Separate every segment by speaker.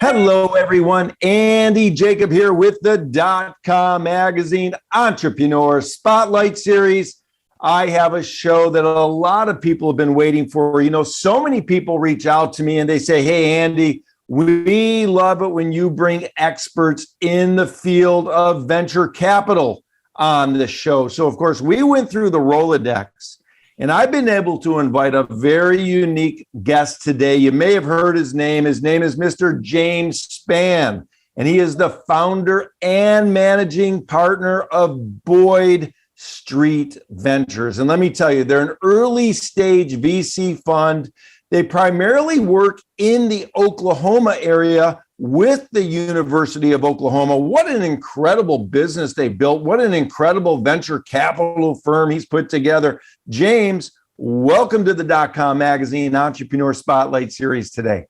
Speaker 1: Hello, everyone. Andy Jacob here with the DotCom magazine Entrepreneur Spotlight Series. I have a show that a lot of people have been waiting for. You know, so many people reach out to me and they say, hey, Andy, we love it when you bring experts in the field of venture capital on the show. So, of course, we went through the Rolodex. And I've been able to invite a very unique guest today. You may have heard his name. His name is Mr. James Spann, and he is the founder and managing partner of Boyd Street Ventures. And let me tell you, they're an early stage VC fund. They primarily work in the Oklahoma area with the University of Oklahoma. What an incredible business they built. What an incredible venture capital firm he's put together. James, welcome to the DotCom magazine Entrepreneur Spotlight Series today.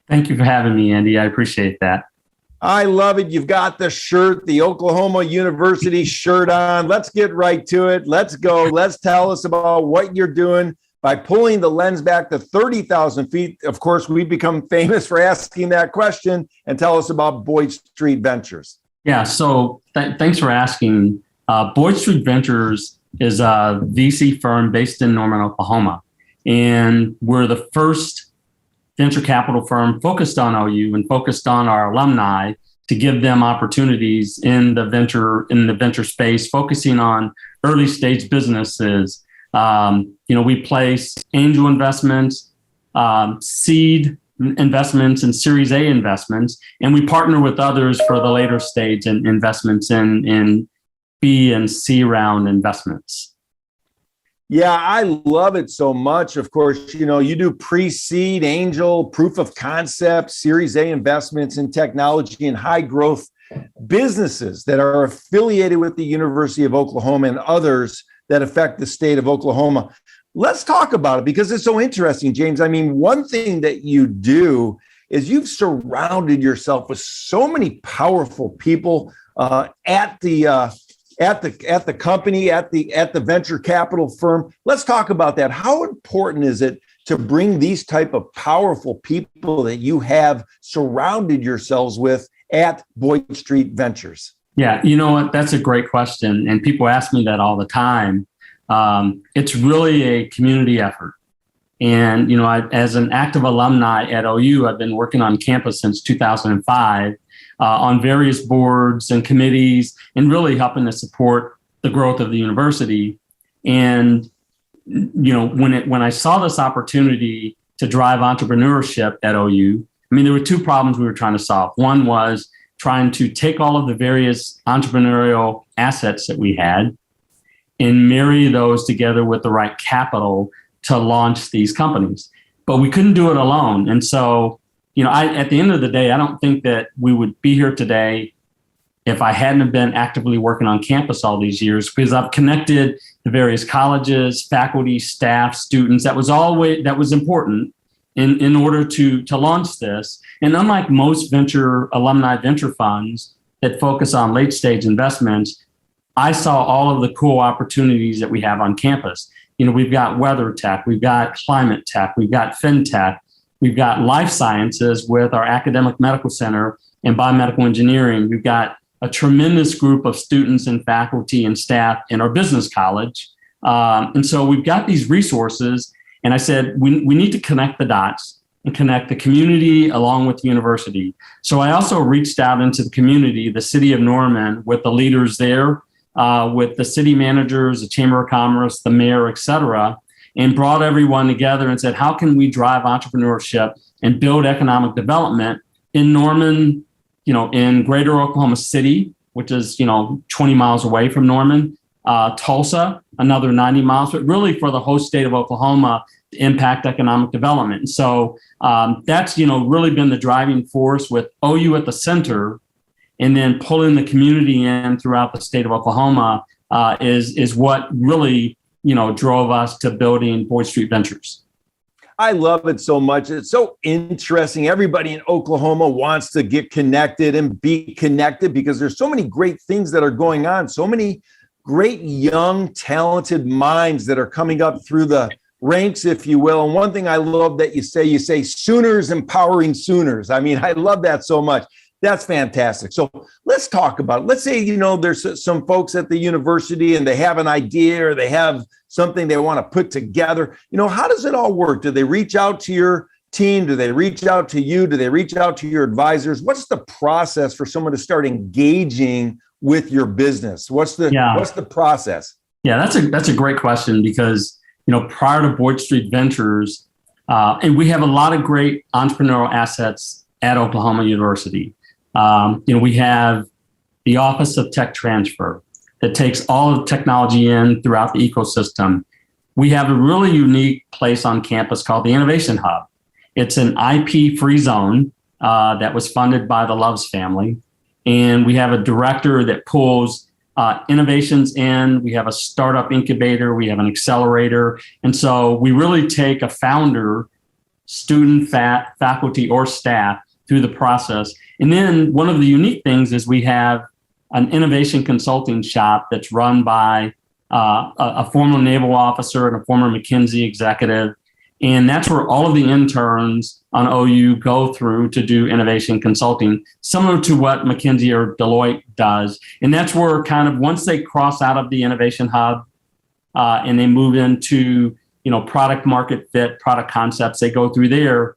Speaker 2: Thank you for having me, Andy. I appreciate that.
Speaker 1: I love it. You've got the shirt, the Oklahoma University shirt on. Let's get right to it. Let's go. Let's tell us about what you're doing. By pulling the lens back to 30,000 feet, of course, we've become famous for asking that question. And tell us about Boyd Street Ventures.
Speaker 2: Yeah, so thanks for asking. Boyd Street Ventures is a VC firm based in Norman, Oklahoma. And we're the first venture capital firm focused on OU and focused on our alumni to give them opportunities in the venture space, focusing on early stage businesses. We place angel investments, seed investments, and Series A investments, and we partner with others for the later stage investments in B and C round investments.
Speaker 1: Yeah, I love it so much. Of course, you do pre-seed, angel, proof of concept, Series A investments in technology and high growth businesses that are affiliated with the University of Oklahoma and others that affect the state of Oklahoma. Let's talk about it because it's so interesting, James. I mean, one thing that you do is you've surrounded yourself with so many powerful people at the company, at the venture capital firm. Let's talk about that. How important is it to bring these type of powerful people that you have surrounded yourselves with at Boyd Street Ventures?
Speaker 2: Yeah, you know what? That's a great question. And people ask me that all the time. It's really a community effort. And, as an active alumni at OU, I've been working on campus since 2005 on various boards and committees and really helping to support the growth of the university. And, when I saw this opportunity to drive entrepreneurship at OU, there were two problems we were trying to solve. One was trying to take all of the various entrepreneurial assets that we had and marry those together with the right capital to launch these companies. But we couldn't do it alone. And so, at the end of the day, I don't think that we would be here today if I hadn't have been actively working on campus all these years, because I've connected the various colleges, faculty, staff, students. That was important in order to launch this. And unlike most alumni venture funds that focus on late stage investments, I saw all of the cool opportunities that we have on campus. We've got weather tech, we've got climate tech, we've got fintech, we've got life sciences with our academic medical center and biomedical engineering. We've got a tremendous group of students and faculty and staff in our business college. And so we've got these resources. And I said, we need to connect the dots and connect the community along with the university. So I also reached out into the community, the city of Norman, with the leaders there, with the city managers, the Chamber of Commerce, the mayor, et cetera, and brought everyone together and said, how can we drive entrepreneurship and build economic development in Norman, in greater Oklahoma City, which is, 20 miles away from Norman, Tulsa, another 90 miles, but really for the whole state of Oklahoma to impact economic development. And so that's, really been the driving force with OU at the center, and then pulling the community in throughout the state of Oklahoma is what really, drove us to building Boyd Street Ventures.
Speaker 1: I love it so much. It's so interesting. Everybody in Oklahoma wants to get connected and be connected because there's so many great things that are going on, so many great young, talented minds that are coming up through the ranks, if you will. And one thing I love that you say Sooners empowering Sooners. I mean, I love that so much. That's fantastic. So let's talk about it. Let's say, there's some folks at the university and they have an idea or they have something they want to put together. How does it all work? Do they reach out to your team? Do they reach out to you? Do they reach out to your advisors? What's the process for someone to start engaging with your business? What's the process?
Speaker 2: Yeah, that's a great question because, prior to Boyd Street Ventures, and we have a lot of great entrepreneurial assets at Oklahoma University. We have the Office of Tech Transfer that takes all of technology in throughout the ecosystem. We have a really unique place on campus called the Innovation Hub. It's an IP-free zone that was funded by the Loves family. And we have a director that pulls innovations in. We have a startup incubator. We have an accelerator. And so we really take a founder, student, faculty, or staff through the process. And then one of the unique things is we have an innovation consulting shop that's run by a former naval officer and a former McKinsey executive. And that's where all of the interns on OU go through to do innovation consulting, similar to what McKinsey or Deloitte does. And that's where kind of once they cross out of the innovation hub and they move into, product market fit, product concepts, they go through there.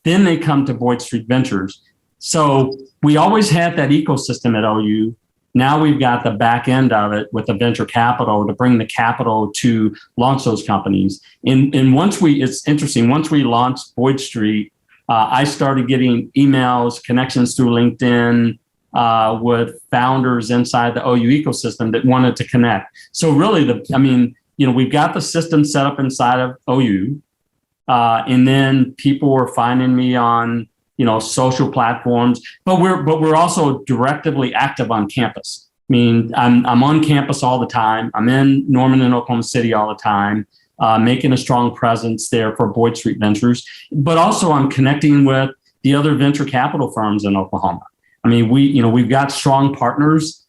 Speaker 2: Then they come to Boyd Street Ventures. So we always had that ecosystem at OU. Now we've got the back end of it with the venture capital to bring the capital to launch those companies. And it's interesting, once we launched Boyd Street, I started getting emails, connections through LinkedIn with founders inside the OU ecosystem that wanted to connect. So really, we've got the system set up inside of OU. And then people were finding me on, social platforms, but we're also directly active on campus. I mean, I'm on campus all the time. I'm in Norman and Oklahoma City all the time, making a strong presence there for Boyd Street Ventures, but also I'm connecting with the other venture capital firms in Oklahoma. I mean, we've got strong partners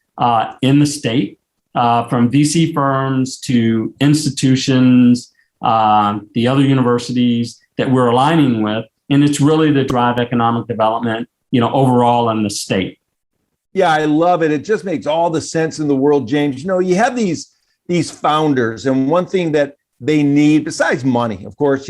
Speaker 2: in the state, from VC firms to institutions, the other universities that we're aligning with. And it's really to drive economic development, overall in the state.
Speaker 1: Yeah, I love it. It just makes all the sense in the world, James. You have these founders, and one thing that they need, besides money, of course,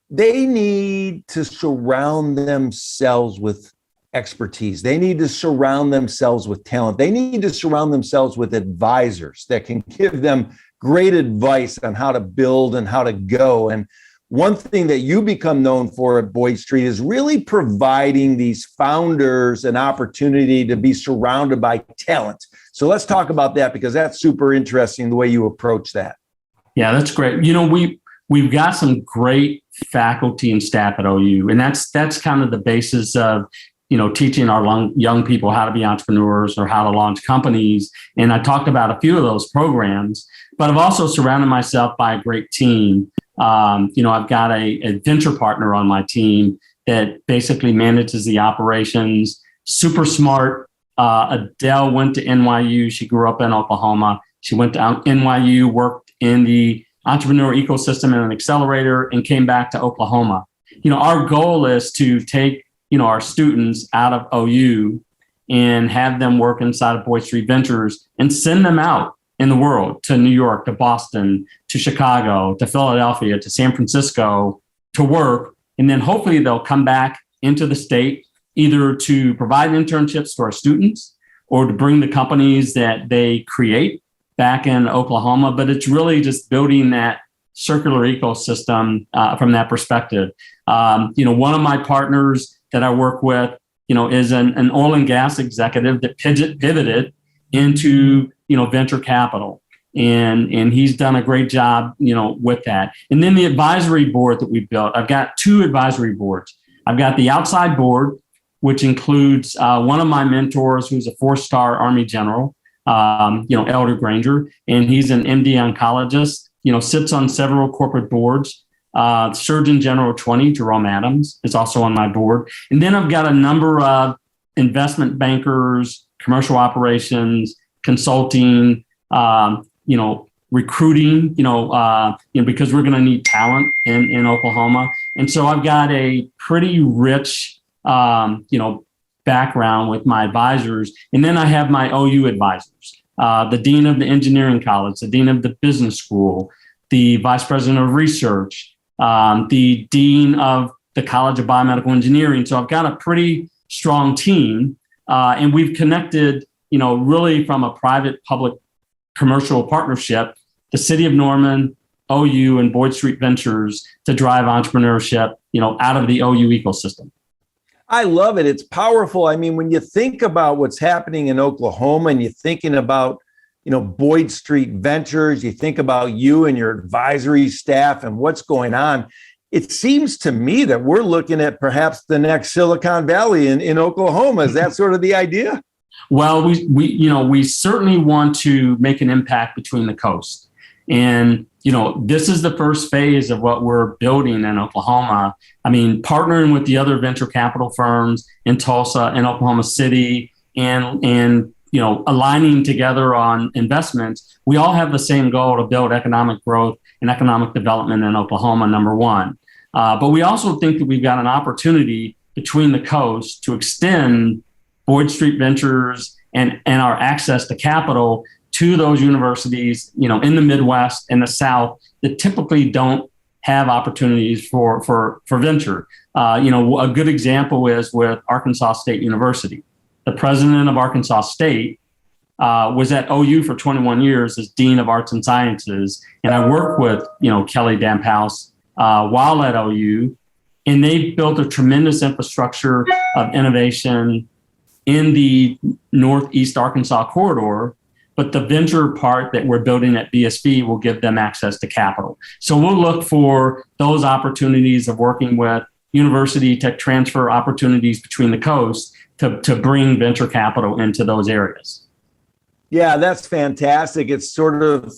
Speaker 1: they need to surround themselves with expertise. They need to surround themselves with talent. They need to surround themselves with advisors that can give them great advice on how to build and how to go. And one thing that you become known for at Boyd Street is really providing these founders an opportunity to be surrounded by talent. So let's talk about that, because that's super interesting, the way you approach that.
Speaker 2: Yeah, that's great. We've got some great faculty and staff at OU, and that's kind of the basis of, teaching our young people how to be entrepreneurs or how to launch companies. And I talked about a few of those programs, but I've also surrounded myself by a great team. I've got a venture partner on my team that basically manages the operations. Super smart. Adele went to NYU. She grew up in Oklahoma. She went to NYU, worked in the entrepreneurial ecosystem and an accelerator, and came back to Oklahoma. Our goal is to take, our students out of OU and have them work inside of Boyd Street Ventures and send them out in the world, to New York, to Boston, to Chicago, to Philadelphia, to San Francisco, to work. And then hopefully they'll come back into the state, either to provide internships to our students or to bring the companies that they create back in Oklahoma. But it's really just building that circular ecosystem from that perspective. One of my partners that I work with, is an oil and gas executive that pivoted into, venture capital. And he's done a great job, with that. And then the advisory board that we built, I've got 2 advisory boards. I've got the outside board, which includes one of my mentors, who's a 4-star Army general, Elder Granger, and he's an MD oncologist, sits on several corporate boards. Surgeon General 20, Jerome Adams, is also on my board. And then I've got a number of investment bankers, commercial operations, consulting, recruiting, because we're going to need talent in Oklahoma. And so I've got a pretty rich, background with my advisors. And then I have my OU advisors, the dean of the engineering college, the dean of the business school, the vice president of research, the dean of the College of Biomedical Engineering. So I've got a pretty strong team, and we've connected, really from a private public commercial partnership, the city of Norman, OU, and Boyd Street Ventures to drive entrepreneurship, out of the OU ecosystem.
Speaker 1: I love it. It's powerful. I mean, when you think about what's happening in Oklahoma and you're thinking about, Boyd Street Ventures, you think about you and your advisory staff and what's going on, it seems to me that we're looking at perhaps the next Silicon Valley in Oklahoma. Is that sort of the idea?
Speaker 2: Well, we certainly want to make an impact between the coast. And, this is the first phase of what we're building in Oklahoma. I mean, partnering with the other venture capital firms in Tulsa and Oklahoma City and aligning together on investments, we all have the same goal to build economic growth and economic development in Oklahoma, number one. But we also think that we've got an opportunity between the coasts to extend Boyd Street Ventures and our access to capital to those universities, in the Midwest and the South that typically don't have opportunities for venture. A good example is with Arkansas State University. The president of Arkansas State was at OU for 21 years as Dean of Arts and Sciences. And I worked with, Kelly Damphouse while at OU, and they built a tremendous infrastructure of innovation in the Northeast Arkansas corridor. But the venture part that we're building at BSV will give them access to capital. So we'll look for those opportunities of working with university tech transfer opportunities between the coasts to bring venture capital into those areas.
Speaker 1: Yeah, that's fantastic. It's sort of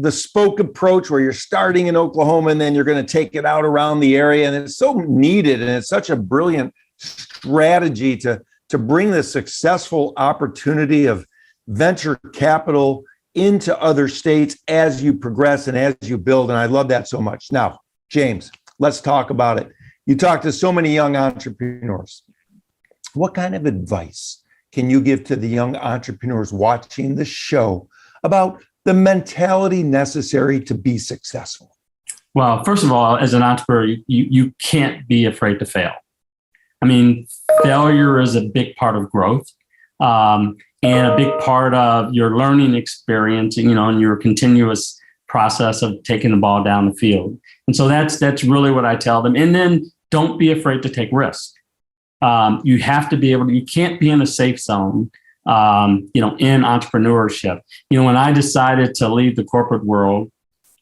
Speaker 1: the spoke approach where you're starting in Oklahoma and then you're going to take it out around the area. And it's so needed. And it's such a brilliant strategy to bring the successful opportunity of venture capital into other states as you progress and as you build. And I love that so much. Now, James, let's talk about it. You talk to so many young entrepreneurs. What kind of advice can you give to the young entrepreneurs watching the show about the mentality necessary to be successful?
Speaker 2: Well, first of all, as an entrepreneur, you can't be afraid to fail. I mean, failure is a big part of growth. And a big part of your learning experience, and your continuous process of taking the ball down the field. And so that's really what I tell them. And then don't be afraid to take risks. You have to be you can't be in a safe zone, in entrepreneurship. When I decided to leave the corporate world,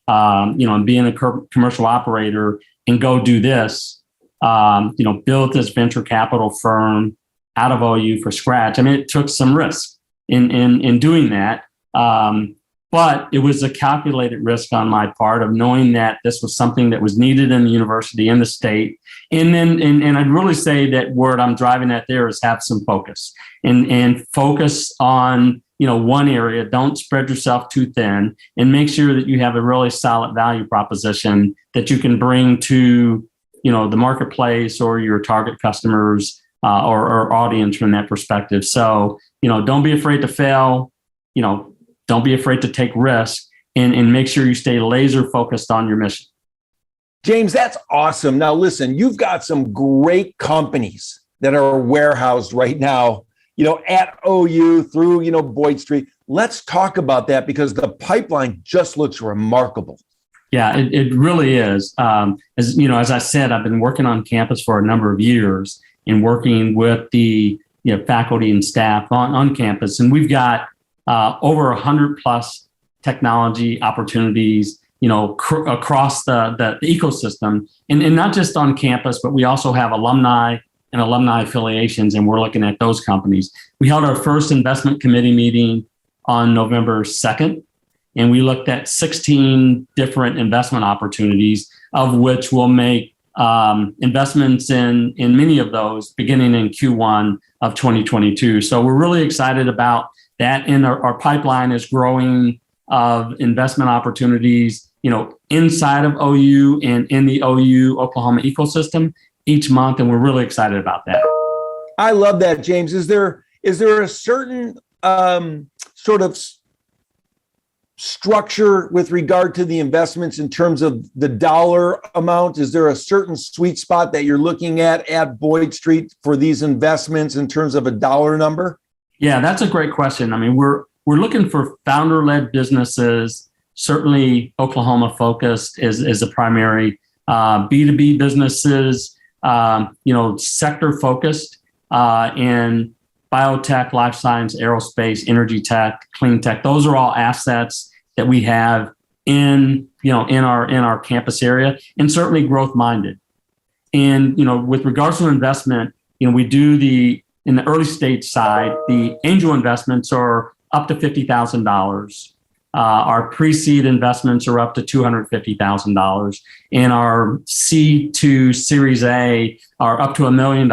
Speaker 2: and being a commercial operator and go do this, build this venture capital firm out of OU for scratch. I mean, it took some risk in doing that. But it was a calculated risk on my part of knowing that this was something that was needed in the university, in the state. And I'd really say that word I'm driving at there is have some focus and focus on, one area. Don't spread yourself too thin, and make sure that you have a really solid value proposition that you can bring to, the marketplace or your target customers or audience from that perspective. So, don't be afraid to fail, don't be afraid to take risks, and make sure you stay laser focused on your mission.
Speaker 1: James, that's awesome. Now, listen, you've got some great companies that are warehoused right now, at OU through, Boyd Street. Let's talk about that because the pipeline just looks remarkable.
Speaker 2: Yeah, it really is. As I said, I've been working on campus for a number of years and working with the faculty and staff on campus. And we've got over 100 plus technology opportunities, across the ecosystem, and not just on campus, but we also have alumni and alumni affiliations, and we're looking at those companies. We held our first investment committee meeting on November 2nd, and we looked at 16 different investment opportunities, of which we'll make investments in many of those beginning in Q1 of 2022. So we're really excited about that. And our pipeline is growing, of investment opportunities, inside of OU and in the OU Oklahoma ecosystem each month. And we're really excited about that.
Speaker 1: I love that, James. Is there a certain sort of structure with regard to the investments in terms of the dollar amount? Is there a certain sweet spot that you're looking at Boyd Street for these investments in terms of a dollar number?
Speaker 2: Yeah, that's a great question. I mean, we're looking for founder-led businesses, certainly Oklahoma focused is a primary, B2B businesses, sector focused in biotech, life science, aerospace, energy tech, clean tech. Those are all assets that we have in our campus area, and certainly growth minded. And with regards to investment, we do in the early stage side, the angel investments are up to $50,000. Our pre-seed investments are up to $250,000, and our C2 Series A are up to $1 million.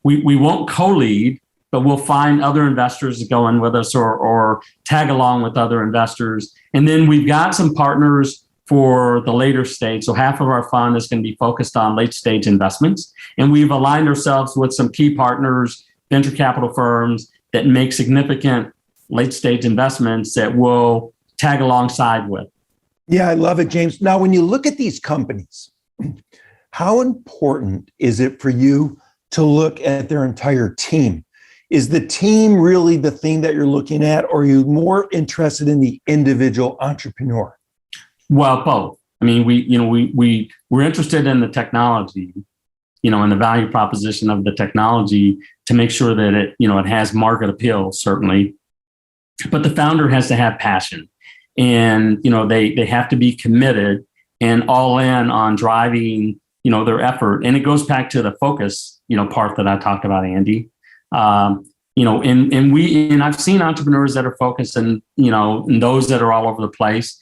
Speaker 2: We won't co-lead, but we'll find other investors to go in with us or tag along with other investors. And then we've got some partners for the later stage. So half of our fund is going to be focused on late stage investments. And we've aligned ourselves with some key partners, venture capital firms that make significant late stage investments that we'll tag alongside with.
Speaker 1: Yeah, I love it, James. Now, when you look at these companies, how important is it for you to look at their entire team? Is the team really the thing that you're looking at, or are you more interested in the individual entrepreneur?
Speaker 2: Well, both. I mean, we're interested in the technology, and the value proposition of the technology to make sure that it has market appeal, certainly. But the founder has to have passion, and they have to be committed and all in on driving their effort. And it goes back to the focus part that I talked about, Andy. And I've seen entrepreneurs that are focused and those that are all over the place.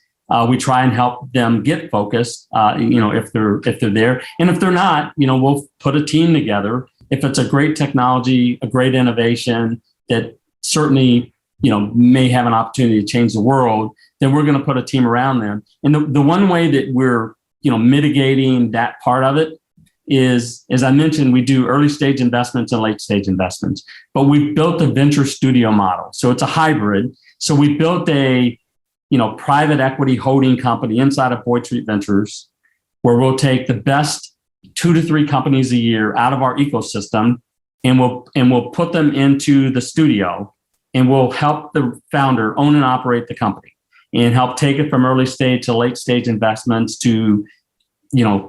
Speaker 2: We try and help them get focused, if they're there. And if they're not, we'll put a team together. If it's a great technology, a great innovation that certainly, may have an opportunity to change the world, then we're going to put a team around them. And the one way that we're, mitigating that part of it is, as I mentioned, we do early stage investments and late stage investments, but we've built a venture studio model. So it's a hybrid. So we built a, private equity holding company inside of Boyd Street Ventures, where we'll take the best 2 to 3 companies a year out of our ecosystem, and we'll put them into the studio, and we'll help the founder own and operate the company and help take it from early stage to late stage investments to,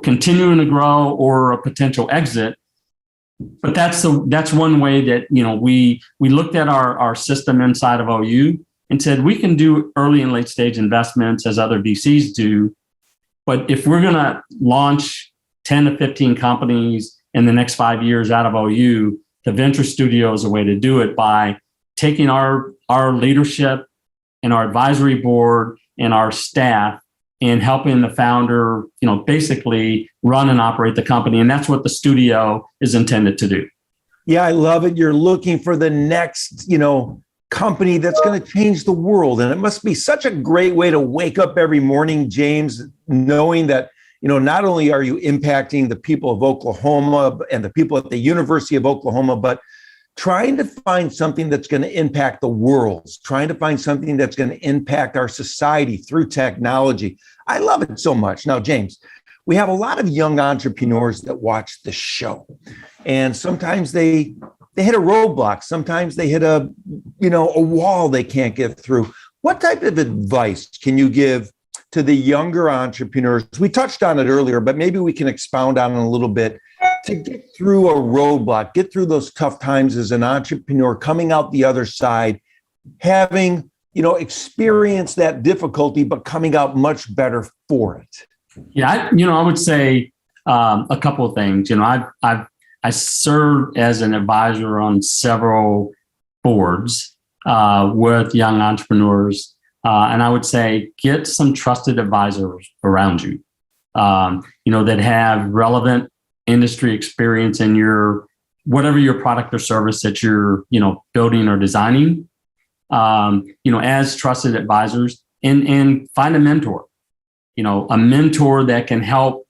Speaker 2: continuing to grow or a potential exit. But that's one way that, we looked at our system inside of OU and said, we can do early and late stage investments as other VCs do. But if we're going to launch 10 to 15 companies in the next 5 years out of OU, the venture studio is a way to do it by taking our leadership and our advisory board and our staff and helping the founder, basically run and operate the company. And that's what the studio is intended to do.
Speaker 1: Yeah, I love it. You're looking for the next, company that's going to change the world. And it must be such a great way to wake up every morning, James, knowing that, not only are you impacting the people of Oklahoma and the people at the University of Oklahoma, but trying to find something that's going to impact the world, trying to find something that's going to impact our society through technology. I love it so much. Now, James, we have a lot of young entrepreneurs that watch the show, and sometimes they hit a roadblock. Sometimes they hit a wall they can't get through. What type of advice can you give to the younger entrepreneurs? We touched on it earlier, but maybe we can expound on it a little bit to get through a roadblock, get through those tough times as an entrepreneur, coming out the other side, having, experienced that difficulty, but coming out much better for it.
Speaker 2: Yeah, I would say a couple of things. I serve as an advisor on several boards with young entrepreneurs, and I would say get some trusted advisors around you, that have relevant industry experience in whatever your product or service that you're building or designing. As trusted advisors, and find a mentor, a mentor that can help,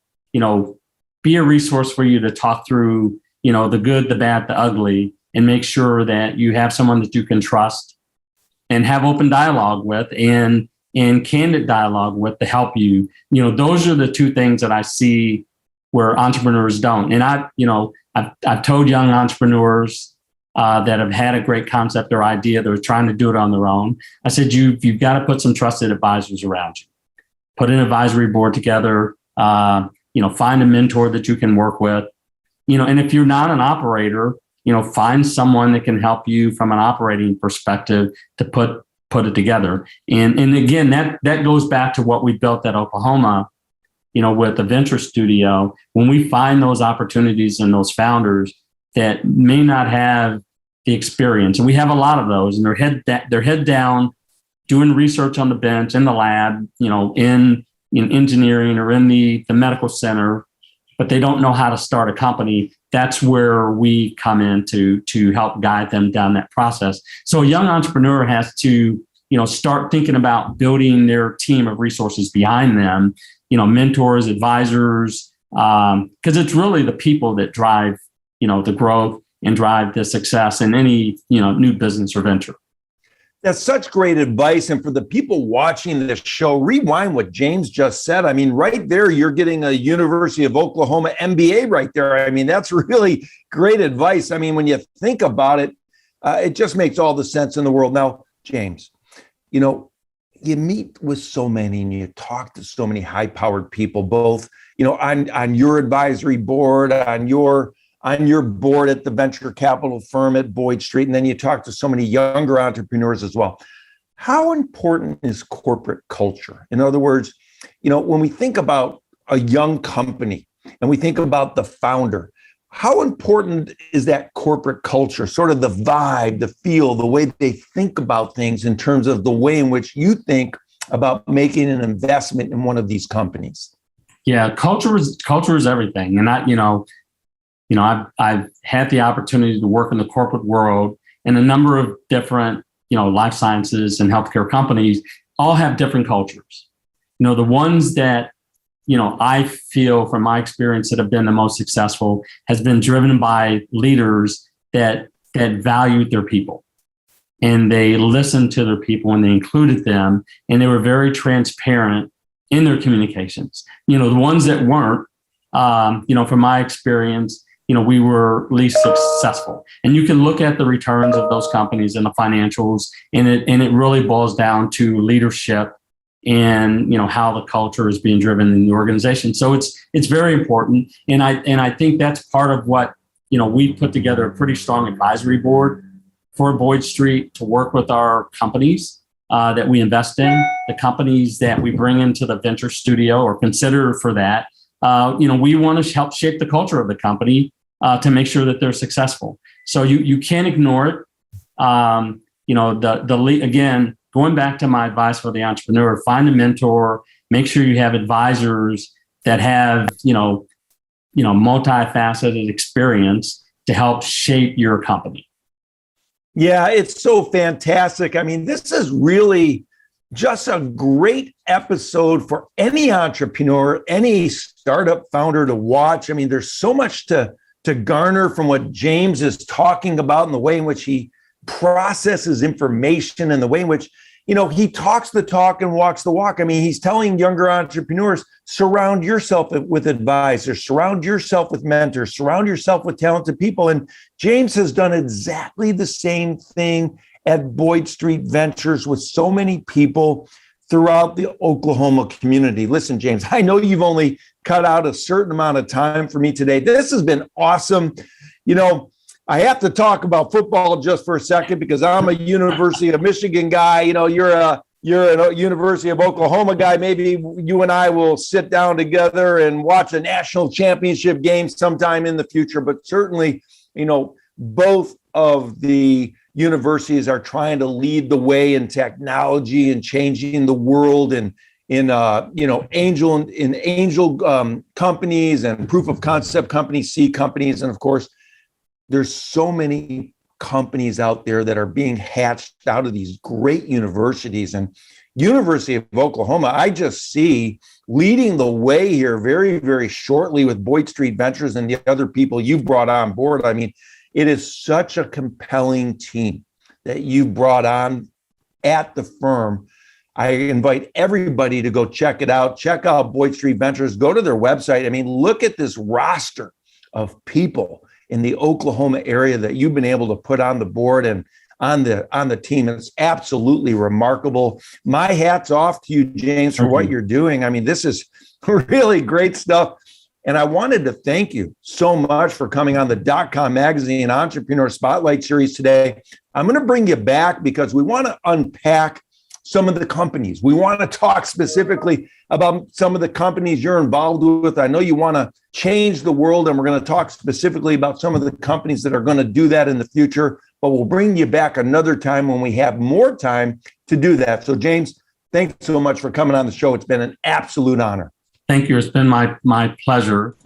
Speaker 2: be a resource for you to talk through, the good, the bad, the ugly, and make sure that you have someone that you can trust and have open dialogue with and candid dialogue with to help you. Those are the two things that I see where entrepreneurs don't. And I've told young entrepreneurs that have had a great concept or idea, they're trying to do it on their own. I said, you've got to put some trusted advisors around you. Put an advisory board together, find a mentor that you can work with, and if you're not an operator, find someone that can help you from an operating perspective to put it together. And again, that goes back to what we built at Oklahoma, with the venture studio. When we find those opportunities and those founders that may not have the experience, and we have a lot of those, and they're head down doing research on the bench in the lab, in engineering or in the medical center, but they don't know how to start a company. That's where we come in to help guide them down that process. So a young entrepreneur has to, start thinking about building their team of resources behind them, mentors, advisors, because it's really the people that drive, the growth and drive the success in any, new business or venture.
Speaker 1: That's such great advice. And for the people watching this show, rewind what James just said. I mean, right there, you're getting a University of Oklahoma MBA right there. I mean, that's really great advice. I mean, when you think about it, it just makes all the sense in the world. Now, James, you meet with so many and you talk to so many high-powered people, both, on your advisory board, on your board at the venture capital firm at Boyd Street, and then you talk to so many younger entrepreneurs as well. How important is corporate culture? In other words, when we think about a young company and we think about the founder, how important is that corporate culture, sort of the vibe, the feel, the way they think about things in terms of the way in which you think about making an investment in one of these companies?
Speaker 2: Yeah, culture is everything. And I've had the opportunity to work in the corporate world, and a number of different, life sciences and healthcare companies all have different cultures. The ones that, I feel from my experience that have been the most successful has been driven by leaders that valued their people, and they listened to their people and they included them, and they were very transparent in their communications. The ones that weren't, from my experience, we were least successful. And you can look at the returns of those companies and the financials, and it really boils down to leadership and how the culture is being driven in the organization. So it's very important. And I think that's part of what, we put together a pretty strong advisory board for Boyd Street to work with our companies that we invest in, the companies that we bring into the venture studio or consider for that. We want to help shape the culture of the company to make sure that they're successful. So you can't ignore it. Again, going back to my advice for the entrepreneur, find a mentor, make sure you have advisors that have, multifaceted experience to help shape your company.
Speaker 1: Yeah, it's so fantastic. I mean, this is really just a great episode for any entrepreneur, any startup founder to watch. I mean, there's so much to garner from what James is talking about and the way in which he processes information and the way in which, he talks the talk and walks the walk. I mean, he's telling younger entrepreneurs, surround yourself with advisors, surround yourself with mentors, surround yourself with talented people. And James has done exactly the same thing at Boyd Street Ventures with so many people throughout the Oklahoma community. Listen, James, I know you've only cut out a certain amount of time for me today. This has been awesome. I have to talk about football just for a second because I'm a University of Michigan guy. You're a University of Oklahoma guy. Maybe you and I will sit down together and watch a national championship game sometime in the future. But certainly, both of the universities are trying to lead the way in technology and changing the world and in angel companies and proof of concept companies, seed companies, and of course, there's so many companies out there that are being hatched out of these great universities. And University of Oklahoma, I just see leading the way here very, very shortly with Boyd Street Ventures and the other people you've brought on board. I mean, it is such a compelling team that you brought on at the firm. I invite everybody to go check it out. Check out Boyd Street Ventures. Go to their website. I mean, look at this roster of people in the Oklahoma area that you've been able to put on the board and on the team. It's absolutely remarkable. My hat's off to you, James, for what you're doing. I mean, this is really great stuff. And I wanted to thank you so much for coming on the .com Magazine Entrepreneur Spotlight Series today. I'm going to bring you back because we want to unpack some of the companies. We want to talk specifically about some of the companies you're involved with. I know you want to change the world, and we're going to talk specifically about some of the companies that are going to do that in the future. But we'll bring you back another time when we have more time to do that. So, James, thanks so much for coming on the show. It's been an absolute honor.
Speaker 2: Thank you. It's been my pleasure.